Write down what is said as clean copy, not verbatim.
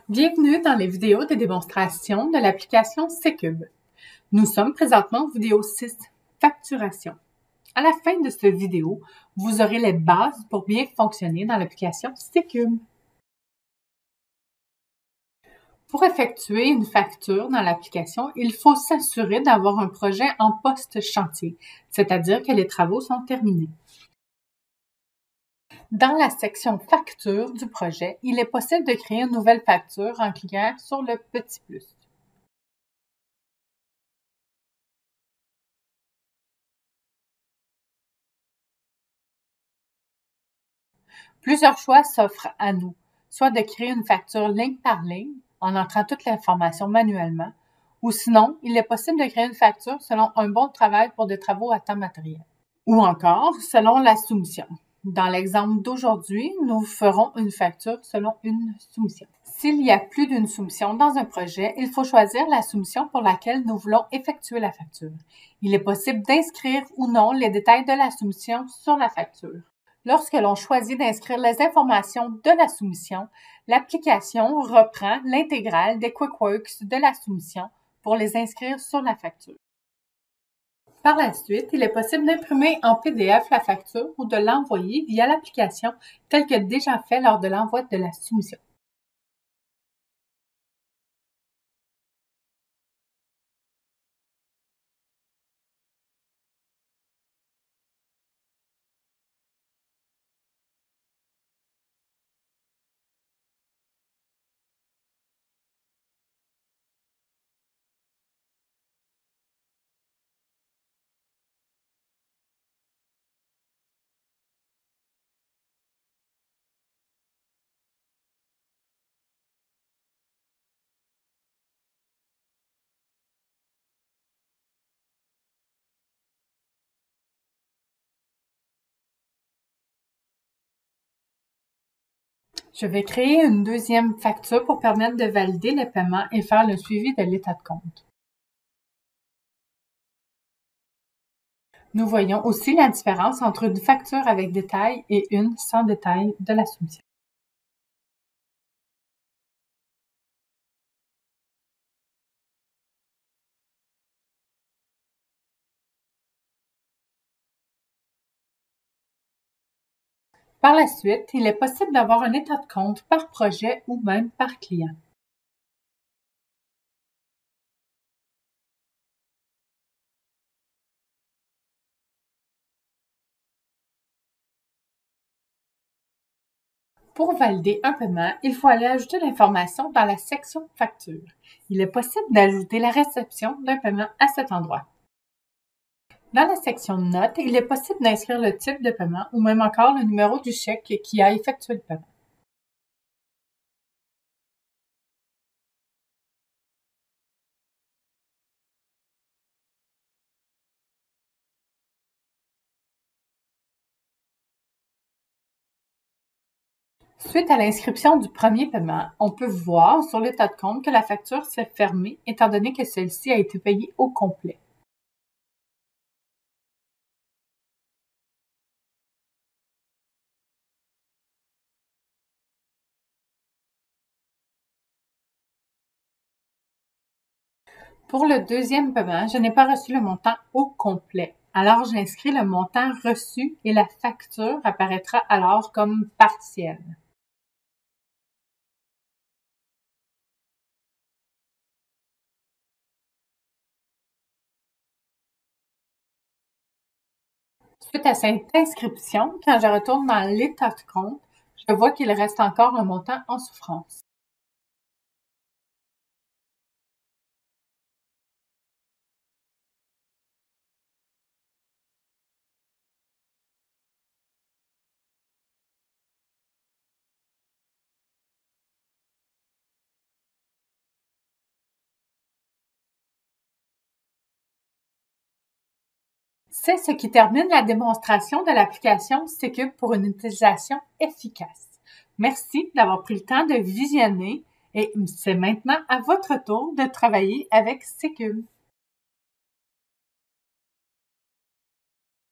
Bienvenue dans les vidéos de démonstration de l'application C-Cube. Nous sommes présentement en vidéo 6, facturation. À la fin de cette vidéo, vous aurez les bases pour bien fonctionner dans l'application C-Cube. Pour effectuer une facture dans l'application, il faut s'assurer d'avoir un projet en post-chantier, c'est-à-dire que les travaux sont terminés. Dans la section Facture du projet, il est possible de créer une nouvelle facture en cliquant sur le petit plus. Plusieurs choix s'offrent à nous, soit de créer une facture ligne par ligne en entrant toute l'information manuellement, ou sinon, il est possible de créer une facture selon un bon de travail pour des travaux à temps matériel, ou encore selon la soumission. Dans l'exemple d'aujourd'hui, nous ferons une facture selon une soumission. S'il y a plus d'une soumission dans un projet, il faut choisir la soumission pour laquelle nous voulons effectuer la facture. Il est possible d'inscrire ou non les détails de la soumission sur la facture. Lorsque l'on choisit d'inscrire les informations de la soumission, l'application reprend l'intégrale des QuickWorks de la soumission pour les inscrire sur la facture. Par la suite, il est possible d'imprimer en PDF la facture ou de l'envoyer via l'application tel que déjà fait lors de l'envoi de la soumission. Je vais créer une deuxième facture pour permettre de valider les paiements et faire le suivi de l'état de compte. Nous voyons aussi la différence entre une facture avec détail et une sans détail de la soumission. Par la suite, il est possible d'avoir un état de compte par projet ou même par client. Pour valider un paiement, il faut aller ajouter l'information dans la section Facture. Il est possible d'ajouter la réception d'un paiement à cet endroit. Dans la section Notes, il est possible d'inscrire le type de paiement ou même encore le numéro du chèque qui a effectué le paiement. Suite à l'inscription du premier paiement, on peut voir sur l'état de compte que la facture s'est fermée étant donné que celle-ci a été payée au complet. Pour le deuxième paiement, je n'ai pas reçu le montant au complet. Alors, j'inscris le montant reçu et la facture apparaîtra alors comme partielle. Suite à cette inscription, quand je retourne dans l'état de compte, je vois qu'il reste encore un montant en souffrance. C'est ce qui termine la démonstration de l'application C-Cube pour une utilisation efficace. Merci d'avoir pris le temps de visionner et c'est maintenant à votre tour de travailler avec C-Cube.